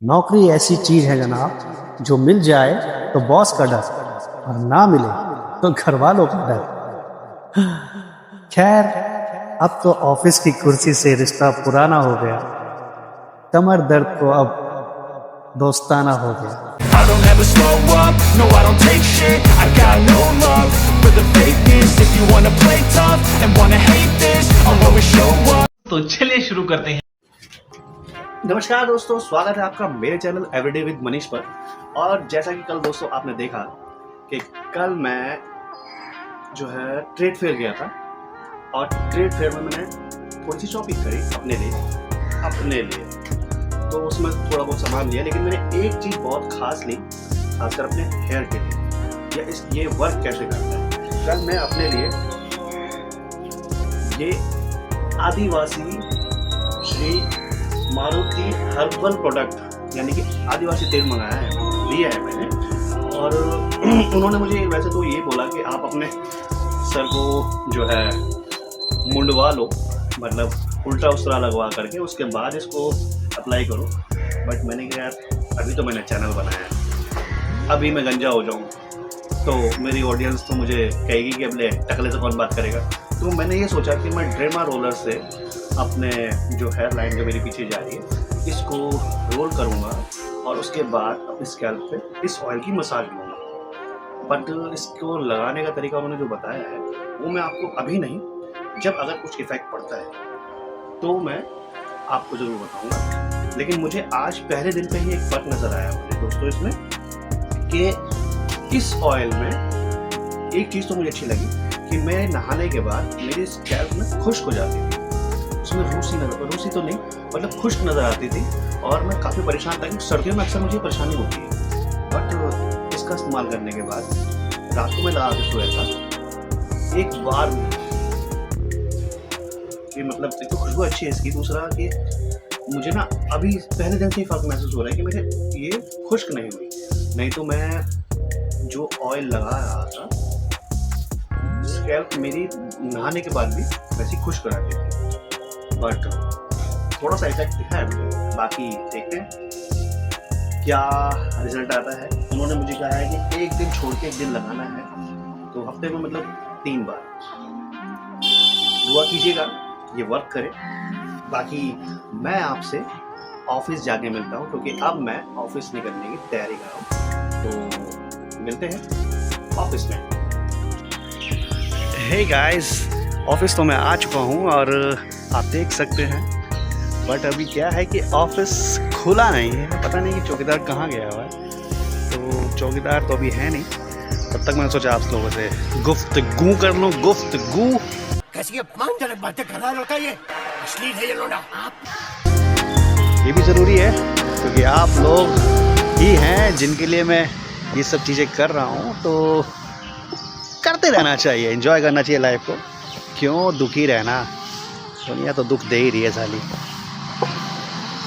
नौकरी ऐसी चीज है जनाब, जो मिल जाए तो बॉस का डर और ना मिले तो घर वालों का डर। खैर, अब तो ऑफिस की कुर्सी से रिश्ता पुराना हो गया, कमर दर्द को अब दोस्ताना हो गया। I don't ever slow up, no I don't take shit. I got no love for the fakeness. If you wanna play tough and wanna hate this, I'll always show up. तो चलिए शुरू करते हैं। नमस्कार दोस्तों, स्वागत है आपका मेरे चैनल एवरीडे विद मनीष पर। और जैसा कि कल दोस्तों आपने देखा कि कल मैं जो है ट्रेड फेयर गया था, और ट्रेड फेयर में मैंने थोड़ी सी शॉपिंग करी अपने लिए। तो उसमें थोड़ा बहुत सामान लिया, लेकिन मैंने एक चीज़ बहुत खास ली, खासकर अपने हेयर के लिए, या ये वर्क कैसे करता है। कल मैं अपने लिए ये आदिवासी श्री मारुति हर्बल प्रोडक्ट यानी कि आदिवासी तेल मंगाया है, लिया है मैंने। और उन्होंने मुझे वैसे तो ये बोला कि आप अपने सर को जो है मुंडवा लो, मतलब उल्टा उसरा लगवा करके उसके बाद इसको अप्लाई करो। बट मैंने कहा यार, अभी तो मैंने चैनल बनाया है, अभी मैं गंजा हो जाऊँ तो मेरी ऑडियंस तो मुझे कहेगी कि अपने टकले से कौन बात करेगा। तो मैंने ये सोचा कि मैं ड्रेमा रोलर से अपने जो हेयर लाइन जो मेरे पीछे जा रही है इसको रोल करूँगा, और उसके बाद अपने स्कैल्प पे इस ऑयल की मसाज लूँगा। बट इसको लगाने का तरीका उन्होंने जो बताया है वो मैं आपको अभी नहीं, जब अगर कुछ इफ़ेक्ट पड़ता है तो मैं आपको ज़रूर बताऊँगा। लेकिन मुझे आज पहले दिन पे ही एक फ़र्क नज़र आया मुझे दोस्तों इसमें, कि इस ऑयल में एक चीज़ तो मुझे अच्छी लगी कि मैं नहाने के बाद मेरी स्कैल्प में खुश्क हो जाती थी। उसमें रूसी तो नहीं, मतलब खुश्क नज़र आती थी, और मैं काफ़ी परेशान था कि सर्दियों में अक्सर मुझे परेशानी होती है। बट इसका इस्तेमाल करने के बाद रात को मैं लगा के सोया था, एक बार कि मतलब एक तो खुशबू अच्छी है इसकी, दूसरा कि मुझे ना अभी पहले दिन से ही फ़र्क महसूस हो रहा है कि मेरे ये खुश्क नहीं हुई। नहीं तो मैं जो ऑयल लगा रहा था स्कैल्प मेरी नहाने के बाद भी वैसी खुश्क कराती थी। बट थोड़ा सा इफेक्ट दिखा है मुझे, बाकी देखते हैं क्या रिजल्ट आता है। उन्होंने मुझे कहा है कि एक दिन छोड़ के एक दिन लगाना है, तो हफ्ते में मतलब 3 बार। दुआ कीजिएगा ये वर्क करे। बाकी मैं आपसे ऑफिस जाके मिलता हूँ, क्योंकि अब मैं ऑफिस निकलने की तैयारी कर रहा हूँ। तो मिलते हैं ऑफिस में। हे गाइस, ऑफिस तो मैं आ चुका हूँ और आप देख सकते हैं, बट अभी क्या है कि ऑफिस खुला नहीं है। पता नहीं कि चौकीदार कहाँ गया हुआ है। तो चौकीदार तो अभी है नहीं, तब तक मैंने सोचा आप लोगों से गुफ्तगू कर लूँ। गुफ्तगू कैसी अपमानजनक बातें कर रहा है लड़का, ये अश्लील है ये लोड़ा। ये भी ज़रूरी है, क्योंकि आप लोग ही हैं जिनके लिए मैं ये सब चीज़ें कर रहा हूँ। तो करते रहना चाहिए, एंजॉय करना चाहिए लाइफ को। क्यों दुखी रहना, दुनिया तो दुख दे ही रही है साली।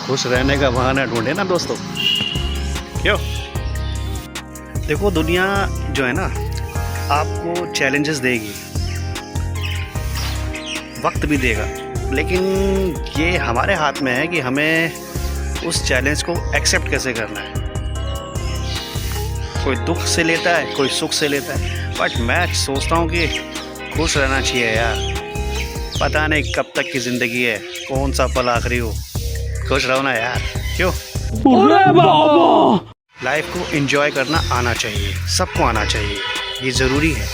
खुश रहने का बहाना ढूंढे ना दोस्तों। क्यों देखो, दुनिया जो है ना आपको चैलेंजेस देगी, वक्त भी देगा, लेकिन ये हमारे हाथ में है कि हमें उस चैलेंज को एक्सेप्ट कैसे करना है। कोई दुख से लेता है, कोई सुख से लेता है, बट मैं सोचता हूँ कि खुश रहना चाहिए यार। पता नहीं कब तक की ज़िंदगी है, कौन सा पल आखिरी हो। खुश रहो ना यार। क्यों? लाइफ को एंजॉय करना आना चाहिए, सबको आना चाहिए, ये ज़रूरी है।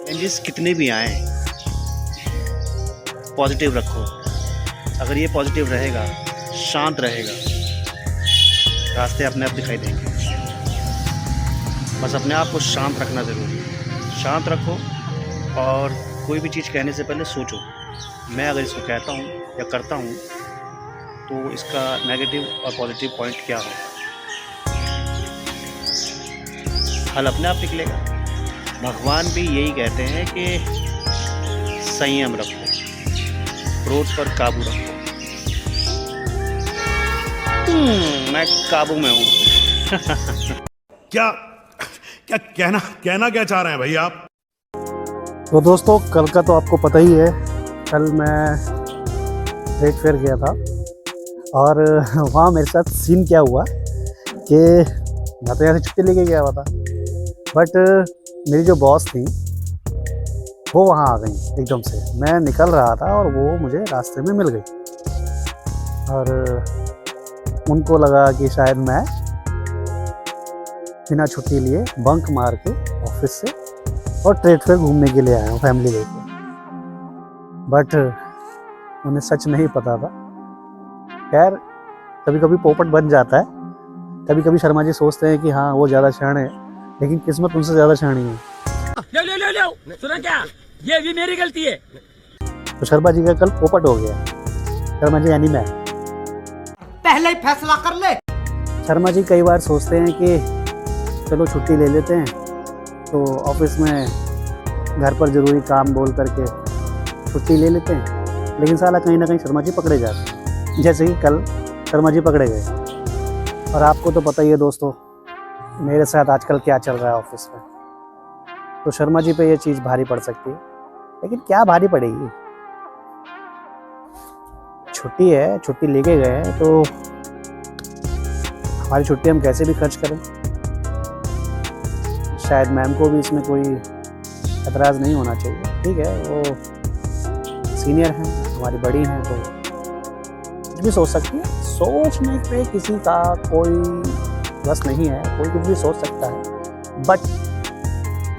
चेंजेस कितने भी आए, पॉजिटिव रखो। अगर ये पॉजिटिव रहेगा, शांत रहेगा, रास्ते अपने आप दिखाई देंगे। बस अपने आप को शांत रखना ज़रूरी है। शांत रखो, और कोई भी चीज़ कहने से पहले सोचो, मैं अगर इसको कहता हूँ या करता हूँ तो इसका नेगेटिव और पॉजिटिव पॉइंट क्या हो। हल अपने आप निकलेगा। भगवान भी यही कहते हैं कि संयम रखो, क्रोध पर काबू रखो। मैं काबू में हूँ। क्या क्या कहना क्या चाह रहे हैं भाई आप? तो दोस्तों, कल का तो आपको पता ही है, कल मैं ट्रेड फेयर गया था, और वहाँ मेरे साथ सीन क्या हुआ कि मैं तो यहाँ से छुट्टी लेके गया हुआ था, बट मेरी जो बॉस थी वो वहाँ आ गई एकदम से। मैं निकल रहा था और वो मुझे रास्ते में मिल गई, और उनको लगा कि शायद मैं बिना छुट्टी लिए बंक मार के ऑफिस से और ट्रेड फेयर घूमने के लिए आया हूँ फैमिली लेके। बट उन्हें सच नहीं पता था। खैर, कभी कभी पोपट बन जाता है, कभी कभी शर्मा जी सोचते हैं कि हाँ वो ज़्यादा शाणे है, लेकिन किस्मत उनसे ज़्यादा शाणी है। लो सुना क्या, ये भी मेरी गलती है। तो शर्मा जी का कल पोपट हो गया। शर्मा जी यानी मैं। पहले ही फैसला कर ले। शर्मा जी कई बार सोचते हैं कि चलो छुट्टी ले लेते हैं, तो ऑफिस में घर पर ज़रूरी काम बोल करके छुट्टी ले लेते हैं, लेकिन साला कहीं ना कहीं शर्मा जी पकड़े जाते हैं। जैसे कि कल शर्मा जी पकड़े गए। और आपको तो पता ही है दोस्तों मेरे साथ आजकल क्या चल रहा है ऑफिस में, तो शर्मा जी पे ये चीज़ भारी पड़ सकती है। लेकिन क्या भारी पड़ेगी, छुट्टी है, छुट्टी लेके गए हैं, तो हमारी छुट्टी हम कैसे भी खर्च करें। शायद मैम को भी इसमें कोई एतराज़ नहीं होना चाहिए। ठीक है, वो सीनियर हैं, हमारी बड़ी हैं, तो कुछ भी सोच सकती है। सोचने पे किसी का कोई बस नहीं है, कोई कुछ भी सोच सकता है, बट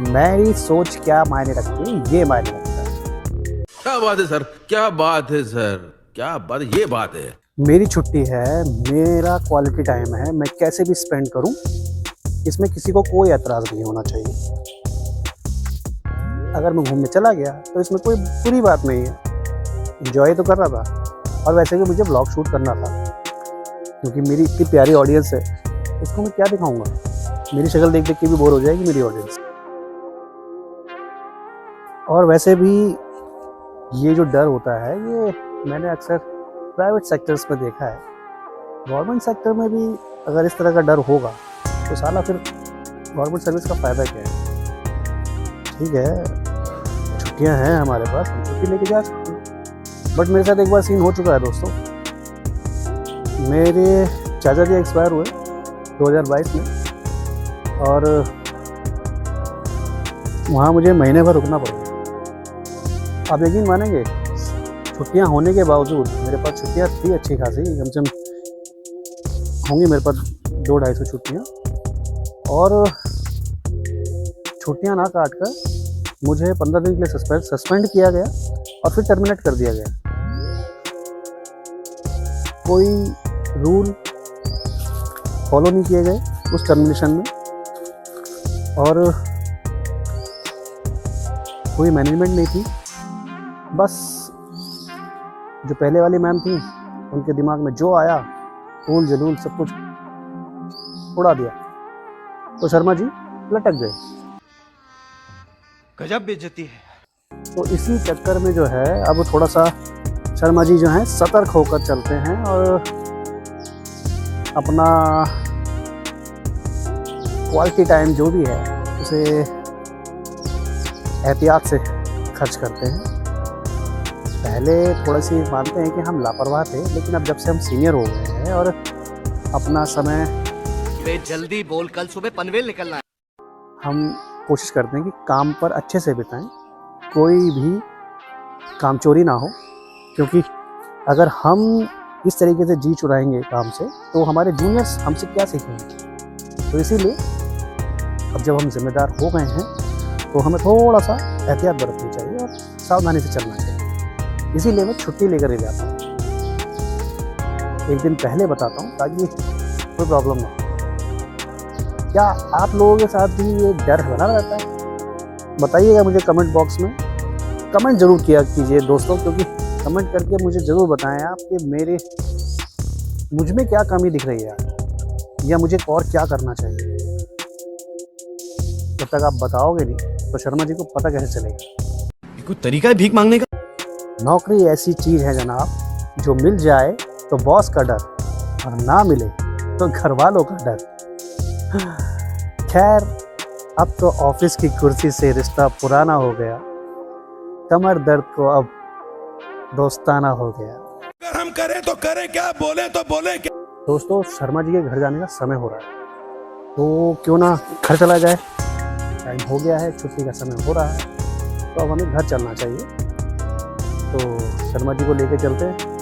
मेरी सोच क्या मायने रखती है, ये मायने रखता है। क्या बात है सर, क्या बात है सर, क्या बात है, ये बात है। मेरी छुट्टी है, मेरा क्वालिटी टाइम है, मैं कैसे भी स्पेंड करूं, इसमें किसी को कोई एतराज़ नहीं होना चाहिए। अगर मैं घूमने चला गया तो इसमें कोई बुरी बात नहीं है, एंजॉय तो कर रहा था। और वैसे भी मुझे ब्लॉग शूट करना था, क्योंकि मेरी इतनी प्यारी ऑडियंस है, उसको मैं क्या दिखाऊंगा। मेरी शक्ल देख देख के भी बोर हो जाएगी मेरी ऑडियंस। और वैसे भी ये जो डर होता है, ये मैंने अक्सर प्राइवेट सेक्टर्स में देखा है। गवर्नमेंट सेक्टर में भी अगर इस तरह का डर होगा तो साला फिर गवर्नमेंट सर्विस का फ़ायदा क्या है। ठीक है, छुट्टियां हैं हमारे पास, हम छुट्टी लेके जा सकते हैं। बट मेरे साथ एक बार सीन हो चुका है दोस्तों। मेरे चाचा जी एक्सपायर हुए 2022 में, और वहाँ मुझे महीने भर रुकना पड़ गया। आप यकीन मानेंगे, छुट्टियां होने के बावजूद मेरे पास छुट्टियां थी अच्छी खासी, कम से कम होंगी मेरे पास 200-250 छुट्टियां, और छुट्टियां ना काट कर मुझे 15 दिन के लिए सस्पेंड किया गया और फिर टर्मिनेट कर दिया गया। कोई रूल फॉलो नहीं किए गए उस टर्मिनेशन में, और कोई मैनेजमेंट नहीं थी। बस जो पहले वाली मैम थी, उनके दिमाग में जो आया फूल जलूल सब कुछ उड़ा दिया, तो शर्मा जी लटक गए। गजब बेइज्जती है। तो इसी चक्कर में जो है अब थोड़ा सा शर्मा जी जो हैं सतर्क होकर चलते हैं, और अपना क्वालिटी टाइम जो भी है उसे एहतियात से खर्च करते हैं। पहले थोड़ा सी मानते हैं कि हम लापरवाह थे, लेकिन अब जब से हम सीनियर हो गए हैं और अपना समय जल्दी बोल, कल सुबह पनवेल निकलना है। हम कोशिश करते हैं कि काम पर अच्छे से बिताएं, कोई भी कामचोरी ना हो, क्योंकि अगर हम इस तरीके से जी चुराएंगे काम से तो हमारे जूनियर्स हमसे क्या सीखेंगे। तो इसीलिए अब जब हम जिम्मेदार हो गए हैं तो हमें थोड़ा सा एहतियात बरतनी चाहिए और सावधानी से चलना चाहिए। इसीलिए मैं छुट्टी लेकर ही जाता हूँ, एक दिन पहले बताता हूँ ताकि कोई प्रॉब्लम ना हो। क्या आप लोगों के साथ भी ये डर बना रहता है? बताइएगा मुझे कमेंट बॉक्स में, कमेंट ज़रूर किया कीजिए दोस्तों, क्योंकि कमेंट करके मुझे ज़रूर बताएं आप कि मुझ में क्या कमी दिख रही है या मुझे और क्या करना चाहिए। जब तक आप बताओगे नहीं तो शर्मा जी को पता कैसे चलेगा। कोई तरीका है भीख मांगने का? नौकरी ऐसी चीज़ है जनाब, जो मिल जाए तो बॉस का डर और ना मिले तो घर वालों का डर। खैर, अब तो ऑफिस की कुर्सी से रिश्ता पुराना हो गया, कमर दर्द को अब दोस्ताना हो गया। अगर हम करें तो करें क्या, बोले तो बोले क्या। दोस्तों शर्मा जी के घर जाने का समय हो रहा है, तो क्यों ना घर चला जाए। टाइम हो गया है, छुट्टी का समय हो रहा है, तो अब हमें घर चलना चाहिए। तो शर्मा जी को लेके चलते हैं।